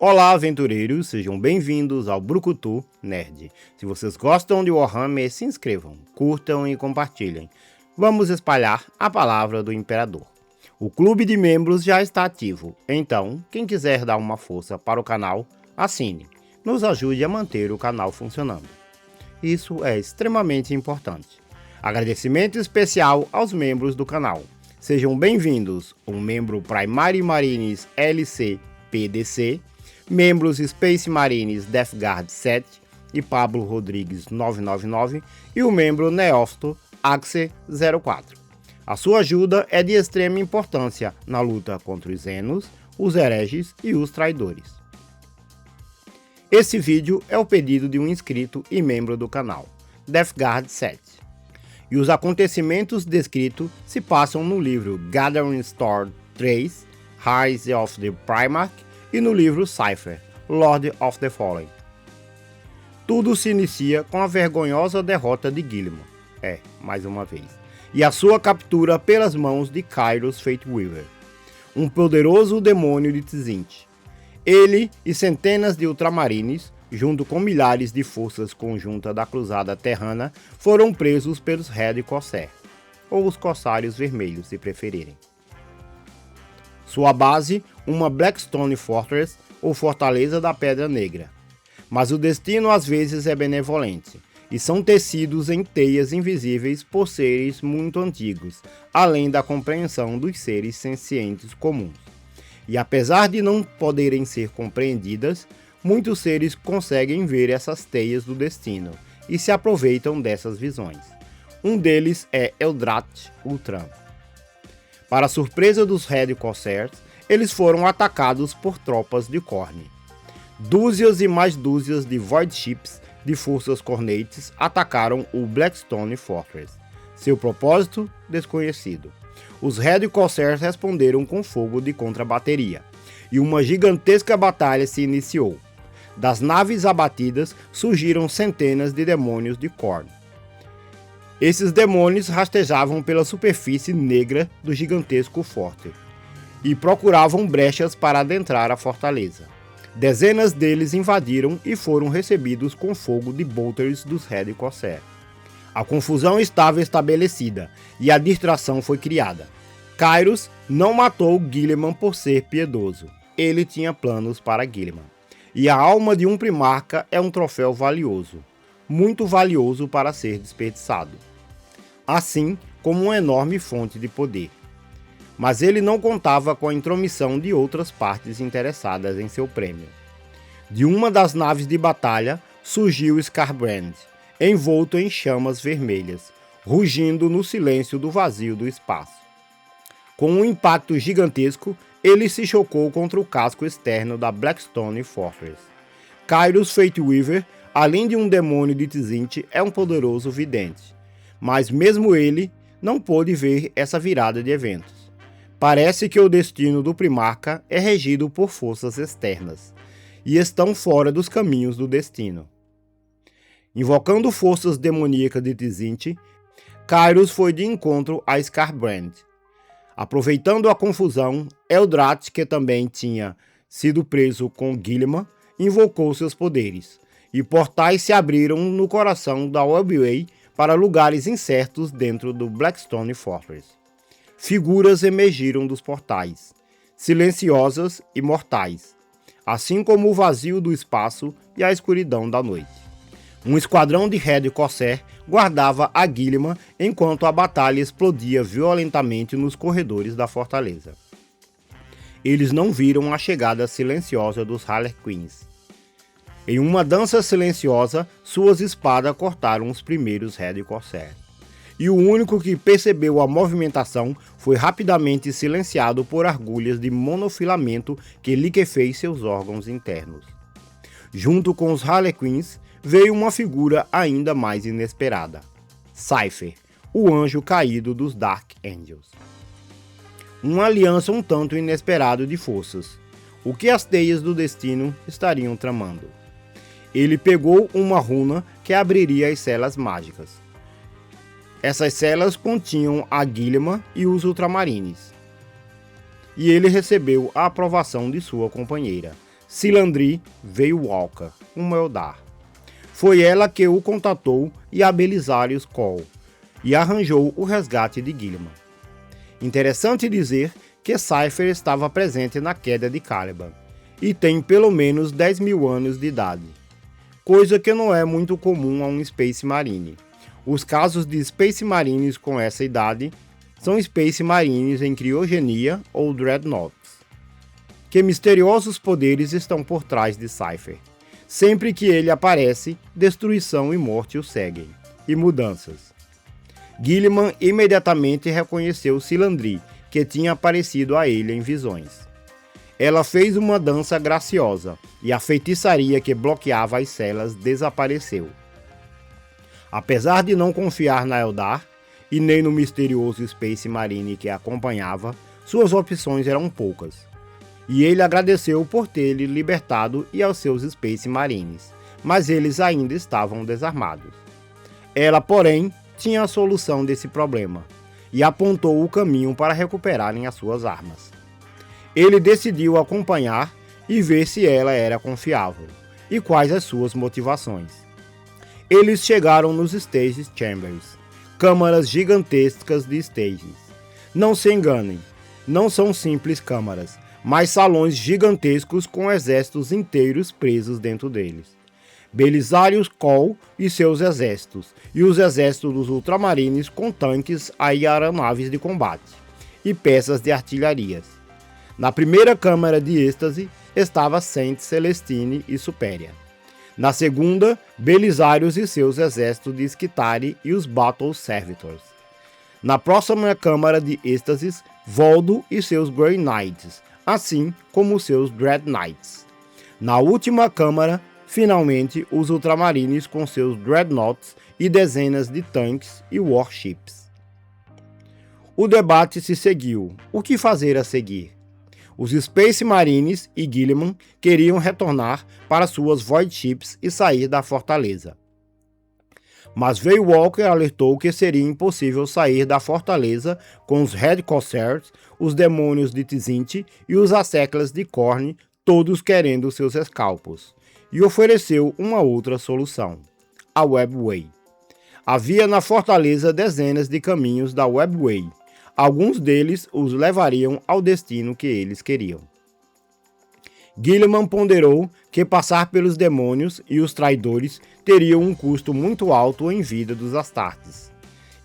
Olá, aventureiros, sejam bem-vindos ao Brucutu Nerd. Se vocês gostam de Warhammer, se inscrevam, curtam e compartilhem. Vamos espalhar a palavra do Imperador. O clube de membros já está ativo, então quem quiser dar uma força para o canal, assine. Nos ajude a manter o canal funcionando. Isso é extremamente importante. Agradecimento especial aos membros do canal. Sejam bem-vindos um membro Primary Marines LC PDC, membros Space Marines Death Guard 7 e Pablo Rodrigues 999 e o membro Neófito Axe 04. A sua ajuda é de extrema importância na luta contra os Xenos, os hereges e os traidores. Esse vídeo é o pedido de um inscrito e membro do canal, Death Guard 7. E os acontecimentos descritos se passam no livro Gathering Storm 3, Rise of the Primarch, e no livro Cypher, Lord of the Fallen. Tudo se inicia com a vergonhosa derrota de Guilliman, mais uma vez, e a sua captura pelas mãos de Kairos Fateweaver, um poderoso demônio de Tzint. Ele e centenas de ultramarines, junto com milhares de forças conjuntas da Cruzada Terrana, foram presos pelos Red Corsair, ou os Corsários Vermelhos, se preferirem. Sua base, uma Blackstone Fortress, ou Fortaleza da Pedra Negra. Mas o destino às vezes é benevolente, e são tecidos em teias invisíveis por seres muito antigos, além da compreensão dos seres sencientes comuns. E apesar de não poderem ser compreendidas, muitos seres conseguem ver essas teias do destino, e se aproveitam dessas visões. Um deles é Eldrath Ultram. Para surpresa dos Red Corsairs, eles foram atacados por tropas de Khorne. Dúzias e mais dúzias de Void Ships de forças Khornates atacaram o Blackstone Fortress. Seu propósito? Desconhecido. Os Red Corsairs responderam com fogo de contrabateria, e uma gigantesca batalha se iniciou. Das naves abatidas surgiram centenas de demônios de Khorne. Esses demônios rastejavam pela superfície negra do gigantesco forte e procuravam brechas para adentrar a fortaleza. Dezenas deles invadiram e foram recebidos com fogo de bolters dos Red Corsair. A confusão estava estabelecida e a distração foi criada. Kairos não matou Guilliman por ser piedoso. Ele tinha planos para Guilliman. E a alma de um primarca é um troféu valioso, muito valioso para ser desperdiçado, assim como uma enorme fonte de poder. Mas ele não contava com a intromissão de outras partes interessadas em seu prêmio. De uma das naves de batalha surgiu Skarbrand, envolto em chamas vermelhas, rugindo no silêncio do vazio do espaço. Com um impacto gigantesco, ele se chocou contra o casco externo da Blackstone Fortress. Kairos Fateweaver, além de um demônio de Tzint, é um poderoso vidente. Mas mesmo ele não pôde ver essa virada de eventos. Parece que o destino do Primarca é regido por forças externas, e estão fora dos caminhos do destino. Invocando forças demoníacas de Tzint, Kairos foi de encontro a Skarbrand. Aproveitando a confusão, Eldrath, que também tinha sido preso com Guilliman, invocou seus poderes, e portais se abriram no coração da Webway para lugares incertos dentro do Blackstone Fortress. Figuras emergiram dos portais, silenciosas e mortais, assim como o vazio do espaço e a escuridão da noite. Um esquadrão de Red Corsair guardava a Guilliman enquanto a batalha explodia violentamente nos corredores da fortaleza. Eles não viram a chegada silenciosa dos Harlequins. Em uma dança silenciosa, suas espadas cortaram os primeiros Red Corsair. E o único que percebeu a movimentação foi rapidamente silenciado por agulhas de monofilamento que liquefez seus órgãos internos. Junto com os Harlequins, veio uma figura ainda mais inesperada. Cypher, o anjo caído dos Dark Angels. Uma aliança um tanto inesperada de forças. O que as teias do destino estariam tramando? Ele pegou uma runa que abriria as celas mágicas. Essas celas continham a Guilliman e os Ultramarines. E ele recebeu a aprovação de sua companheira, Silandri Veilwalker, uma Eldar. Foi ela que o contatou e a Belisarius Cawl, e arranjou o resgate de Guilliman. Interessante dizer que Cypher estava presente na queda de Caliban, e tem pelo menos 10 mil anos de idade, coisa que não é muito comum a um Space Marine. Os casos de Space Marines com essa idade são Space Marines em criogenia ou Dreadnoughts. Que misteriosos poderes estão por trás de Cypher? Sempre que ele aparece, destruição e morte o seguem, e mudanças. Guilliman imediatamente reconheceu Silandri, que tinha aparecido a ele em visões. Ela fez uma dança graciosa, e a feitiçaria que bloqueava as celas desapareceu. Apesar de não confiar na Eldar, e nem no misterioso Space Marine que a acompanhava, suas opções eram poucas. E ele agradeceu por ter lhe libertado e aos seus Space Marines, mas eles ainda estavam desarmados. Ela, porém, tinha a solução desse problema, e apontou o caminho para recuperarem as suas armas. Ele decidiu acompanhar e ver se ela era confiável, e quais as suas motivações. Eles chegaram nos Stasis Chambers, câmaras gigantescas de Stasis. Não se enganem, não são simples câmaras, mas salões gigantescos com exércitos inteiros presos dentro deles. Belisarius Cawl e seus exércitos, e os exércitos dos Ultramarines com tanques e aeronaves de combate, e peças de artilharias. Na primeira câmara de êxtase estava Saint Celestine e Supéria. Na segunda, Belisarius e seus exércitos de Skitarii e os Battle Servitors. Na próxima câmara de êxtases, Voldo e seus Grey Knights, assim como seus Dread Knights. Na última câmara, finalmente, os Ultramarines com seus Dreadnoughts e dezenas de tanques e warships. O debate se seguiu. O que fazer a seguir? Os Space Marines e Guilliman queriam retornar para suas Void Ships e sair da fortaleza. Mas Veilwalker alertou que seria impossível sair da fortaleza com os Red Corsairs, os demônios de Tzint e os Asseclas de Khorne, todos querendo seus escalpos, e ofereceu uma outra solução, a Webway. Havia na fortaleza dezenas de caminhos da Webway. Alguns deles os levariam ao destino que eles queriam. Guilliman ponderou que passar pelos demônios e os traidores teria um custo muito alto em vida dos Astartes,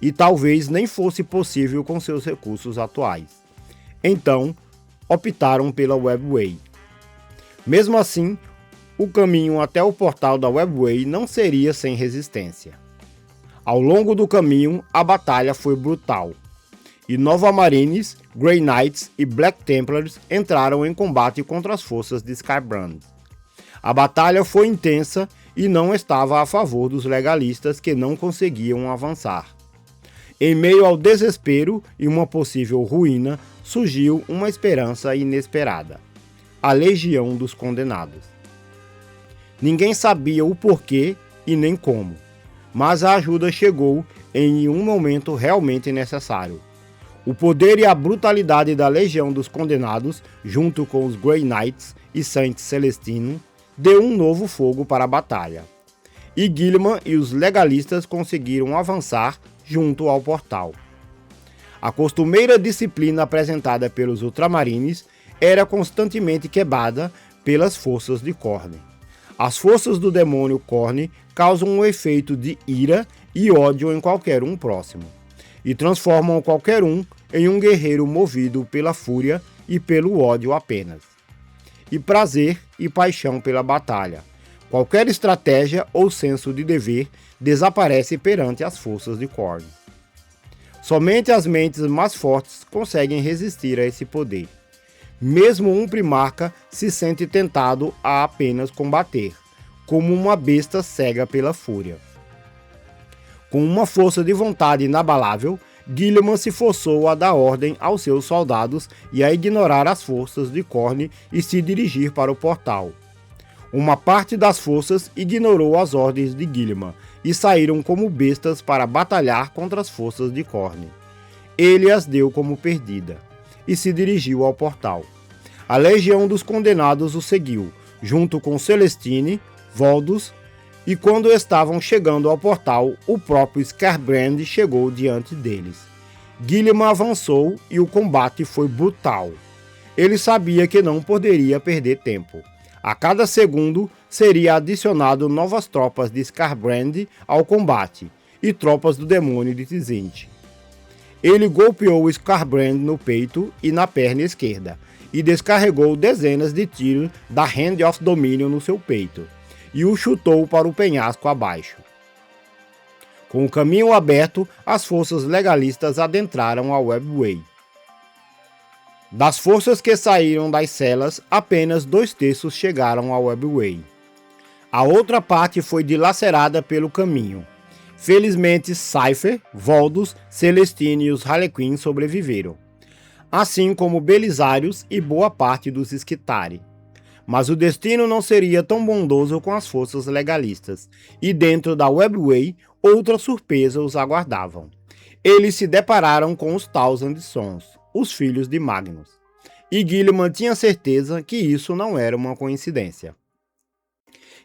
e talvez nem fosse possível com seus recursos atuais. Então, optaram pela Webway. Mesmo assim, o caminho até o portal da Webway não seria sem resistência. Ao longo do caminho, a batalha foi brutal, e Nova Marines, Grey Knights e Black Templars entraram em combate contra as forças de Skybrand. A batalha foi intensa e não estava a favor dos legalistas que não conseguiam avançar. Em meio ao desespero e uma possível ruína, surgiu uma esperança inesperada: a Legião dos Condenados. Ninguém sabia o porquê e nem como, mas a ajuda chegou em um momento realmente necessário. O poder e a brutalidade da Legião dos Condenados, junto com os Grey Knights e Saint Celestine, deu um novo fogo para a batalha. E Guilliman e os legalistas conseguiram avançar junto ao portal. A costumeira disciplina apresentada pelos Ultramarines era constantemente quebrada pelas forças de Khorne. As forças do demônio Khorne causam um efeito de ira e ódio em qualquer um próximo, e transformam qualquer um em um guerreiro movido pela fúria e pelo ódio apenas, e prazer e paixão pela batalha. Qualquer estratégia ou senso de dever desaparece perante as forças de Khorne. Somente as mentes mais fortes conseguem resistir a esse poder. Mesmo um primarca se sente tentado a apenas combater, como uma besta cega pela fúria. Com uma força de vontade inabalável, Guilliman se forçou a dar ordem aos seus soldados e a ignorar as forças de Khorne e se dirigir para o portal. Uma parte das forças ignorou as ordens de Guilliman e saíram como bestas para batalhar contra as forças de Khorne. Ele as deu como perdida e se dirigiu ao portal. A Legião dos Condenados o seguiu, junto com Celestine, Voldus, e quando estavam chegando ao portal, o próprio Skarbrand chegou diante deles. Guilliman avançou e o combate foi brutal. Ele sabia que não poderia perder tempo. A cada segundo seria adicionado novas tropas de Skarbrand ao combate e tropas do demônio de Tzint. Ele golpeou Skarbrand no peito e na perna esquerda e descarregou dezenas de tiros da Hand of Dominion no seu peito e o chutou para o penhasco abaixo. Com o caminho aberto, as forças legalistas adentraram a Webway. Das forças que saíram das celas, apenas 2/3 chegaram à Webway. A outra parte foi dilacerada pelo caminho. Felizmente, Cypher, Voldus, Celestine e os Harlequins sobreviveram, assim como Belisarius e boa parte dos Skitarii. Mas o destino não seria tão bondoso com as forças legalistas, e dentro da Webway, outra surpresa os aguardavam. Eles se depararam com os Thousand Sons, os filhos de Magnus, e Guilliman tinha certeza que isso não era uma coincidência.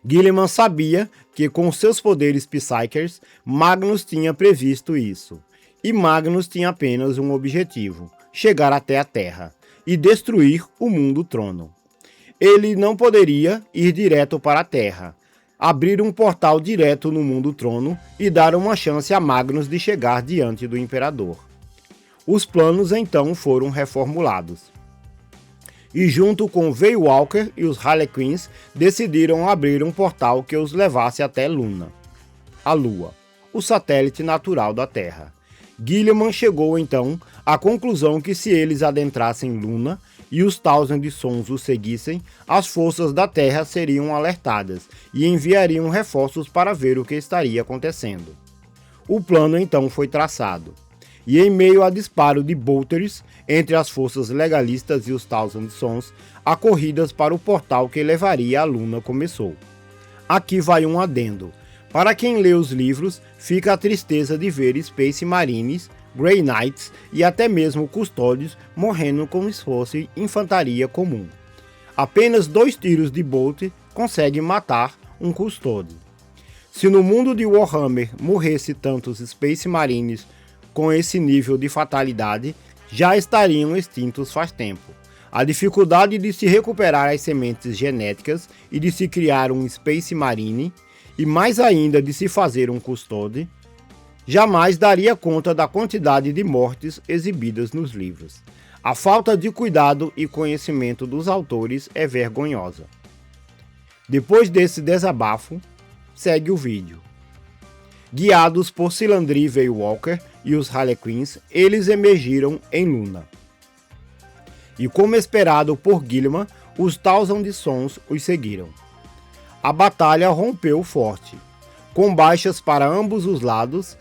Guilliman sabia que com seus poderes Psykers, Magnus tinha previsto isso, e Magnus tinha apenas um objetivo: chegar até a Terra e destruir o Mundo Trono. Ele não poderia ir direto para a Terra, abrir um portal direto no Mundo Trono e dar uma chance a Magnus de chegar diante do Imperador. Os planos então foram reformulados. E junto com Veilwalker e os Harlequins decidiram abrir um portal que os levasse até Luna, a Lua, o satélite natural da Terra. Guilliman chegou então à conclusão que se eles adentrassem Luna e os Thousand Sons os seguissem, as forças da Terra seriam alertadas e enviariam reforços para ver o que estaria acontecendo. O plano então foi traçado, e em meio a disparo de bolters entre as forças legalistas e os Thousand Sons, a corrida para o portal que levaria a Luna começou. Aqui vai um adendo. Para quem lê os livros, fica a tristeza de ver Space Marines, Grey Knights e até mesmo Custódios morrendo como se fosse infantaria comum. Apenas 2 tiros de Bolt conseguem matar um Custódio. Se no mundo de Warhammer morresse tantos Space Marines com esse nível de fatalidade, já estariam extintos faz tempo. A dificuldade de se recuperar as sementes genéticas e de se criar um Space Marine, e mais ainda de se fazer um Custode, jamais daria conta da quantidade de mortes exibidas nos livros. A falta de cuidado e conhecimento dos autores é vergonhosa. Depois desse desabafo, segue o vídeo. Guiados por Silandri Veilwalker e os Harlequins, eles emergiram em Luna. E como esperado por Guilliman, os Thousand Sons os seguiram. A batalha rompeu forte, com baixas para ambos os lados,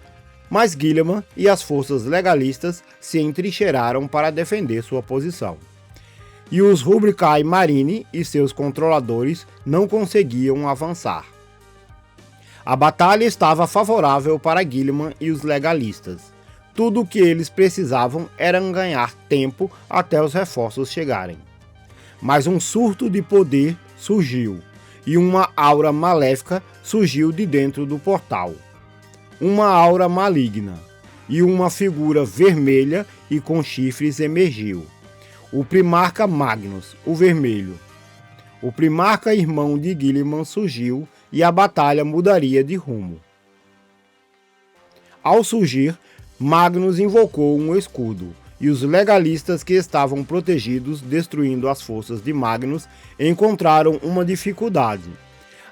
mas Guilliman e as forças legalistas se entrincheiraram para defender sua posição. E os Rubricai Marine e seus controladores não conseguiam avançar. A batalha estava favorável para Guilliman e os legalistas. Tudo o que eles precisavam era ganhar tempo até os reforços chegarem. Mas um surto de poder surgiu, e uma aura maléfica surgiu de dentro do portal. Uma aura maligna, e uma figura vermelha e com chifres emergiu. O Primarca Magnus, o Vermelho. O Primarca irmão de Guilliman surgiu e a batalha mudaria de rumo. Ao surgir, Magnus invocou um escudo, e os legalistas que estavam protegidos, destruindo as forças de Magnus, encontraram uma dificuldade.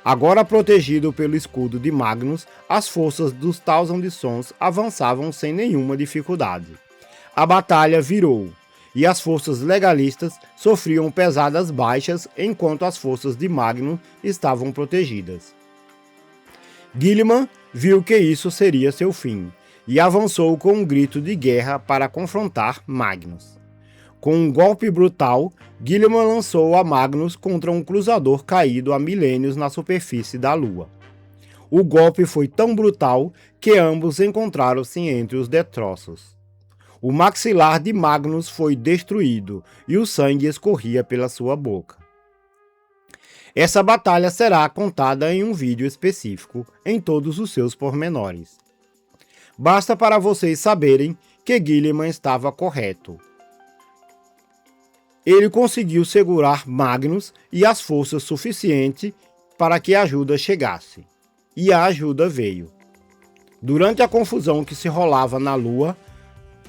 Agora protegido pelo escudo de Magnus, as forças dos Thousand Sons avançavam sem nenhuma dificuldade. A batalha virou, e as forças legalistas sofriam pesadas baixas enquanto as forças de Magnus estavam protegidas. Guilliman viu que isso seria seu fim, e avançou com um grito de guerra para confrontar Magnus. Com um golpe brutal, Guilliman lançou a Magnus contra um cruzador caído há milênios na superfície da Lua. O golpe foi tão brutal que ambos encontraram-se entre os destroços. O maxilar de Magnus foi destruído e o sangue escorria pela sua boca. Essa batalha será contada em um vídeo específico, em todos os seus pormenores. Basta para vocês saberem que Guilliman estava correto. Ele conseguiu segurar Magnus e as forças suficientes para que a ajuda chegasse. E a ajuda veio. Durante a confusão que se rolava na Lua,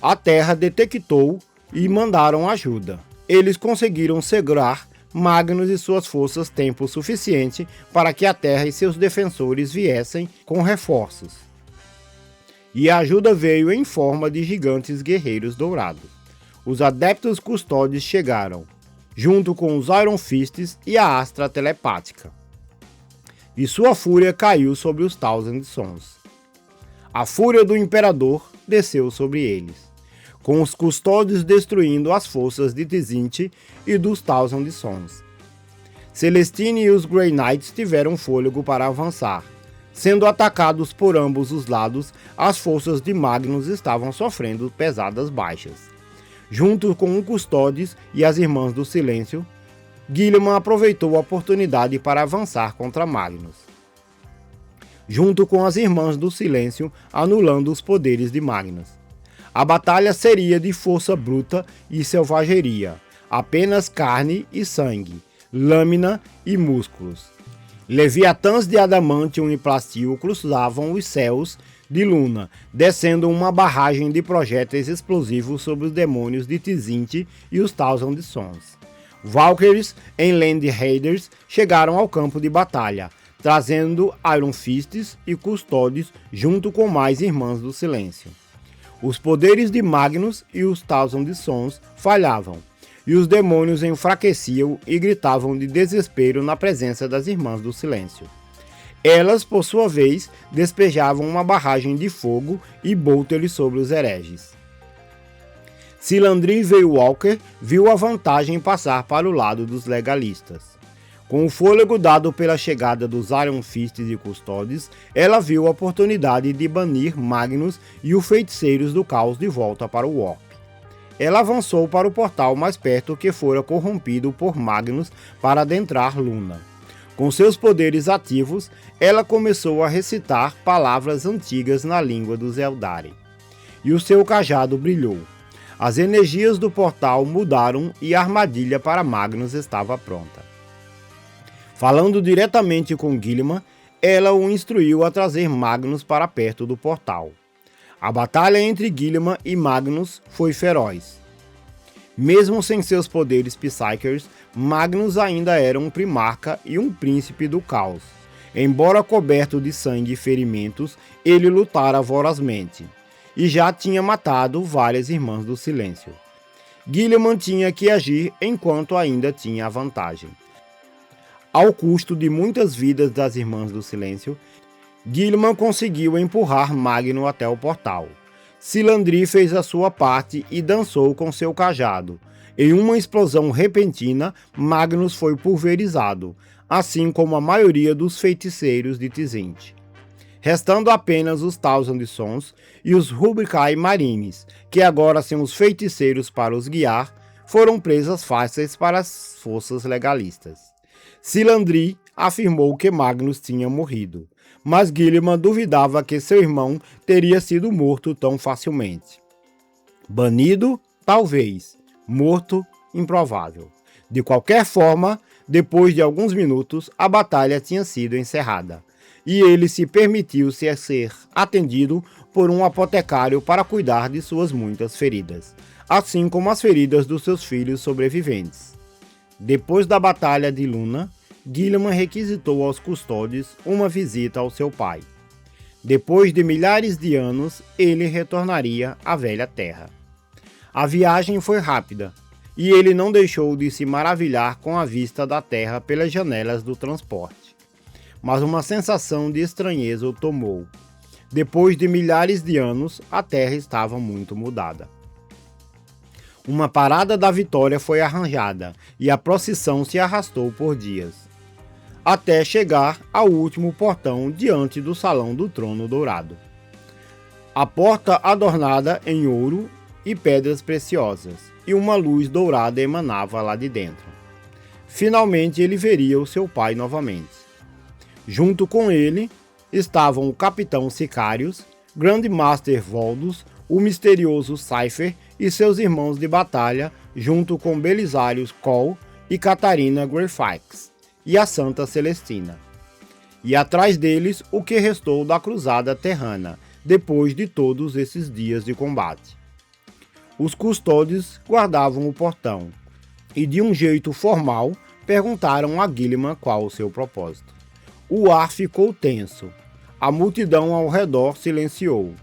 a Terra detectou e mandaram ajuda. Eles conseguiram segurar Magnus e suas forças tempo suficiente para que a Terra e seus defensores viessem com reforços. E a ajuda veio em forma de gigantes guerreiros dourados. Os Adeptos Custódes chegaram, junto com os Iron Fists e a Astra telepática. E sua fúria caiu sobre os Thousand Sons. A fúria do Imperador desceu sobre eles, com os Custódios destruindo as forças de Tzintte e dos Thousand Sons. Celestine e os Grey Knights tiveram fôlego para avançar. Sendo atacados por ambos os lados, as forças de Magnus estavam sofrendo pesadas baixas. Junto com o Custódios e as Irmãs do Silêncio, Guilliman aproveitou a oportunidade para avançar contra Magnus. Junto com as Irmãs do Silêncio, anulando os poderes de Magnus. A batalha seria de força bruta e selvageria, apenas carne e sangue, lâmina e músculos. Leviatãs de adamantium e plastio cruzavam os céus de Luna, descendo uma barragem de projéteis explosivos sobre os demônios de Tzintte e os Thousand Sons. Valkyries em Land Raiders chegaram ao campo de batalha, trazendo Iron Fists e Custódios junto com mais Irmãs do Silêncio. Os poderes de Magnus e os Thousand Sons falhavam, e os demônios enfraqueciam e gritavam de desespero na presença das Irmãs do Silêncio. Elas, por sua vez, despejavam uma barragem de fogo e bolteres sobre os hereges. Silandri Veilwalker viu a vantagem passar para o lado dos legalistas. Com o fôlego dado pela chegada dos Iron Fists e Custódios, ela viu a oportunidade de banir Magnus e os Feiticeiros do Caos de volta para o Warp. Ela avançou para o portal mais perto que fora corrompido por Magnus para adentrar Luna. Com seus poderes ativos, ela começou a recitar palavras antigas na língua dos Eldari. E o seu cajado brilhou. As energias do portal mudaram e a armadilha para Magnus estava pronta. Falando diretamente com Guilliman, ela o instruiu a trazer Magnus para perto do portal. A batalha entre Guilliman e Magnus foi feroz. Mesmo sem seus poderes Psykers, Magnus ainda era um primarca e um príncipe do caos. Embora coberto de sangue e ferimentos, ele lutara vorazmente, e já tinha matado várias Irmãs do Silêncio. Guilliman tinha que agir enquanto ainda tinha a vantagem. Ao custo de muitas vidas das Irmãs do Silêncio, Guilliman conseguiu empurrar Magnus até o portal. Silandri fez a sua parte e dançou com seu cajado. Em uma explosão repentina, Magnus foi pulverizado, assim como a maioria dos feiticeiros de Tzintte. Restando apenas os Thousand Sons e os Rubricae Marines, que agora sem os feiticeiros para os guiar, foram presas fáceis para as forças legalistas. Silandri afirmou que Magnus tinha morrido, mas Guilliman duvidava que seu irmão teria sido morto tão facilmente. Banido? Talvez. Morto? Improvável. De qualquer forma, depois de alguns minutos, a batalha tinha sido encerrada, e ele se permitiu ser atendido por um apotecário para cuidar de suas muitas feridas, assim como as feridas dos seus filhos sobreviventes. Depois da Batalha de Luna, Guilliman requisitou aos Custódios uma visita ao seu pai. Depois de milhares de anos, ele retornaria à velha Terra. A viagem foi rápida, e ele não deixou de se maravilhar com a vista da Terra pelas janelas do transporte. Mas uma sensação de estranheza o tomou. Depois de milhares de anos, a Terra estava muito mudada. Uma parada da Vitória foi arranjada, e a procissão se arrastou por dias, até chegar ao último portão diante do Salão do Trono Dourado. A porta adornada em ouro e pedras preciosas, e uma luz dourada emanava lá de dentro. finalmente ele veria o seu pai novamente. Junto com ele estavam o Capitão Sicarius, Grandmaster Voldus, o misterioso Cypher e seus irmãos de batalha, junto com Belisarius Cawl e Catarina Greyfax, e a Santa Celestina. E atrás deles o que restou da cruzada terrana, depois de todos esses dias de combate. Os custódios guardavam o portão, e de um jeito formal perguntaram a Guilliman qual o seu propósito. O ar ficou tenso. A multidão ao redor silenciou.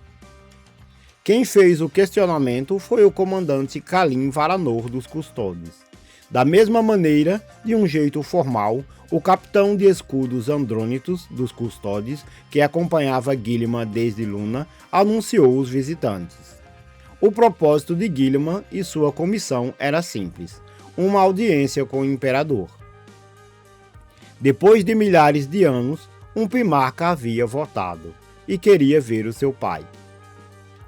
Quem fez o questionamento foi o comandante Khalim Varanor dos Custódios. Da mesma maneira, de um jeito formal, o capitão de escudos Andrônitos dos Custódios, que acompanhava Guilliman desde Luna, anunciou os visitantes. O propósito de Guilliman e sua comissão era simples: uma audiência com o imperador. Depois de milhares de anos, um primarca havia votado e queria ver o seu pai.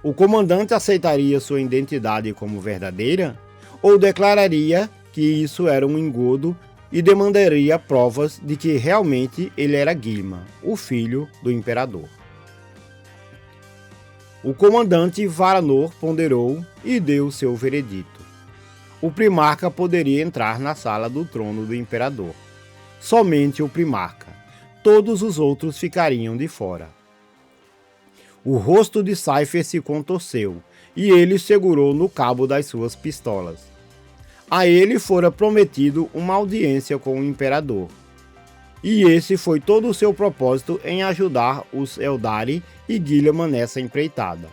O comandante aceitaria sua identidade como verdadeira ou declararia que isso era um engodo e demandaria provas de que realmente ele era Guilliman, o filho do imperador? O comandante Varanor ponderou e deu seu veredito. O primarca poderia entrar na sala do trono do imperador. Somente o primarca. Todos os outros ficariam de fora. O rosto de Cypher se contorceu e ele segurou no cabo das suas pistolas. A ele fora prometido uma audiência com o imperador. E esse foi todo o seu propósito em ajudar os Eldari e Guilliman nessa empreitada.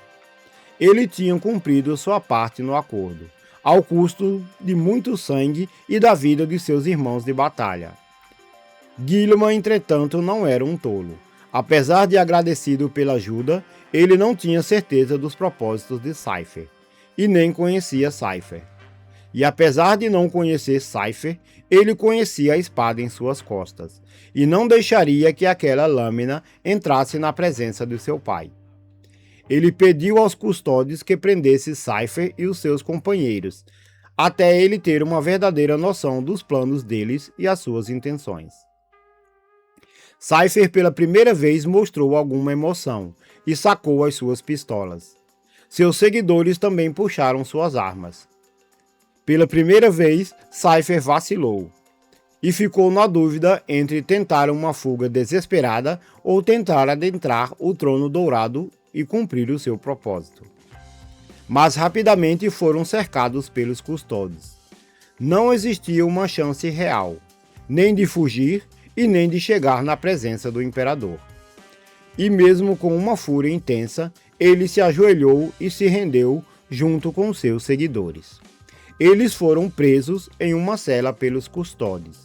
Ele tinha cumprido sua parte no acordo, ao custo de muito sangue e da vida de seus irmãos de batalha. Guilliman, entretanto, não era um tolo. Apesar de agradecido pela ajuda, ele não tinha certeza dos propósitos de Cypher, e nem conhecia Cypher. E apesar de não conhecer Cypher, ele conhecia a espada em suas costas, e não deixaria que aquela lâmina entrasse na presença de seu pai. Ele pediu aos custódios que prendesse Cypher e os seus companheiros, até ele ter uma verdadeira noção dos planos deles e as suas intenções. Cypher pela primeira vez mostrou alguma emoção e sacou as suas pistolas. Seus seguidores também puxaram suas armas. Pela primeira vez, Cypher vacilou e ficou na dúvida entre tentar uma fuga desesperada ou tentar adentrar o trono dourado e cumprir o seu propósito. Mas rapidamente foram cercados pelos custódios. Não existia uma chance real, nem de fugir e nem de chegar na presença do imperador. E mesmo com uma fúria intensa, ele se ajoelhou e se rendeu junto com seus seguidores. Eles foram presos em uma cela pelos custódios.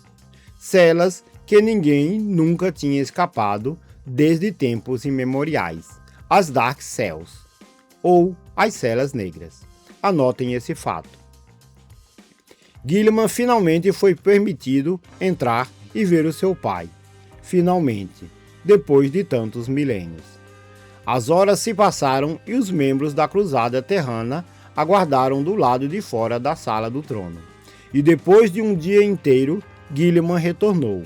Celas que ninguém nunca tinha escapado desde tempos imemoriais. As Dark Cells, ou as Celas Negras. Anotem esse fato. Guilliman finalmente foi permitido entrar e ver o seu pai. Finalmente, depois de tantos milênios. As horas se passaram e os membros da Cruzada Terrana aguardaram do lado de fora da sala do trono. E depois de um dia inteiro, Guilliman retornou.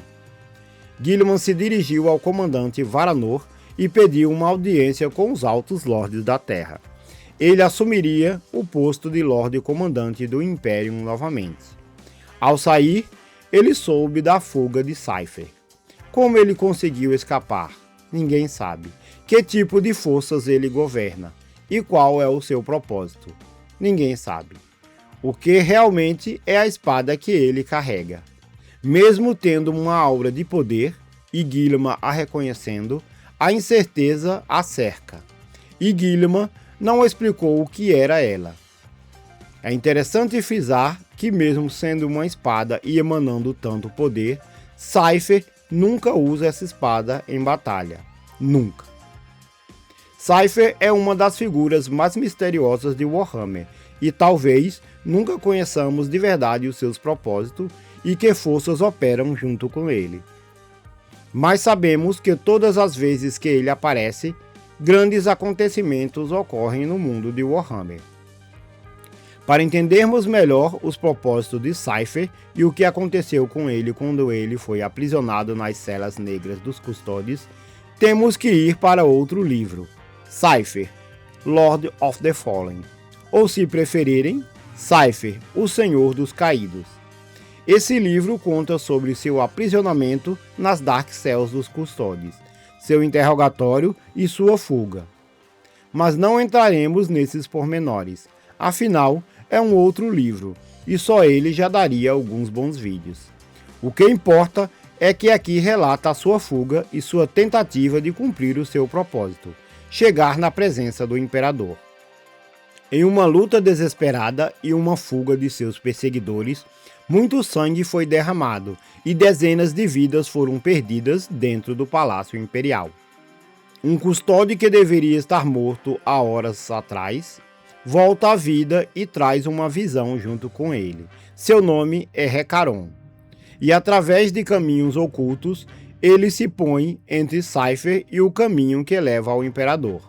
Guilliman se dirigiu ao comandante Varanor e pediu uma audiência com os altos lordes da Terra. Ele assumiria o posto de Lorde Comandante do Imperium novamente. Ao sair, ele soube da fuga de Cypher. Como ele conseguiu escapar? Ninguém sabe. Que tipo de forças ele governa? E qual é o seu propósito? Ninguém sabe. O que realmente é a espada que ele carrega. Mesmo tendo uma aura de poder, e Guilliman a reconhecendo, a incerteza a cerca. E Guilliman não explicou o que era ela. É interessante frisar que mesmo sendo uma espada e emanando tanto poder, Cypher nunca usa essa espada em batalha. Nunca. Cypher é uma das figuras mais misteriosas de Warhammer e talvez nunca conheçamos de verdade os seus propósitos e que forças operam junto com ele. Mas sabemos que todas as vezes que ele aparece, grandes acontecimentos ocorrem no mundo de Warhammer. Para entendermos melhor os propósitos de Cypher e o que aconteceu com ele quando ele foi aprisionado nas celas negras dos custódios, temos que ir para outro livro, Cypher, Lord of the Fallen, ou se preferirem, Cypher, o Senhor dos Caídos. Esse livro conta sobre seu aprisionamento nas Dark Cells dos custódios, seu interrogatório e sua fuga. Mas não entraremos nesses pormenores, afinal, é um outro livro, e só ele já daria alguns bons vídeos. O que importa é que aqui relata a sua fuga e sua tentativa de cumprir o seu propósito, chegar na presença do Imperador. Em uma luta desesperada e uma fuga de seus perseguidores, muito sangue foi derramado e dezenas de vidas foram perdidas dentro do Palácio Imperial. Um custódio que deveria estar morto há horas atrás volta à vida e traz uma visão junto com ele. Seu nome é Hecaron. E através de caminhos ocultos, ele se põe entre Cypher e o caminho que leva ao Imperador.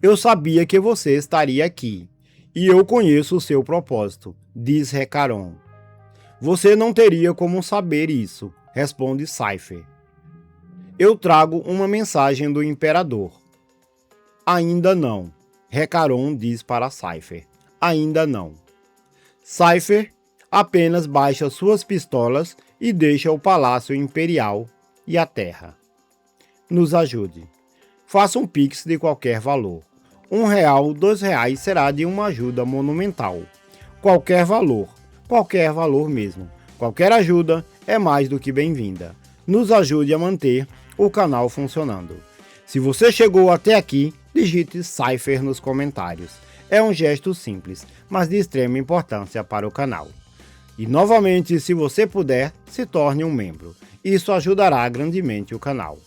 Eu sabia que você estaria aqui, e eu conheço o seu propósito, diz Hecaron. Você não teria como saber isso, responde Cypher. Eu trago uma mensagem do Imperador. Ainda não. Hecaron diz para Cypher. Ainda não. Cypher apenas baixa suas pistolas e deixa o Palácio Imperial e a Terra. Nos ajude. Faça um Pix de qualquer valor. R$1, R$2 será de uma ajuda monumental. Qualquer valor mesmo. Qualquer ajuda é mais do que bem-vinda. Nos ajude a manter o canal funcionando. Se você chegou até aqui, digite Cypher nos comentários. É um gesto simples, mas de extrema importância para o canal. E novamente, se você puder, se torne um membro. Isso ajudará grandemente o canal.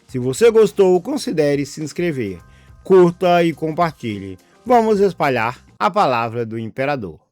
Se você gostou, considere se inscrever, curta e compartilhe. Vamos espalhar a palavra do Imperador.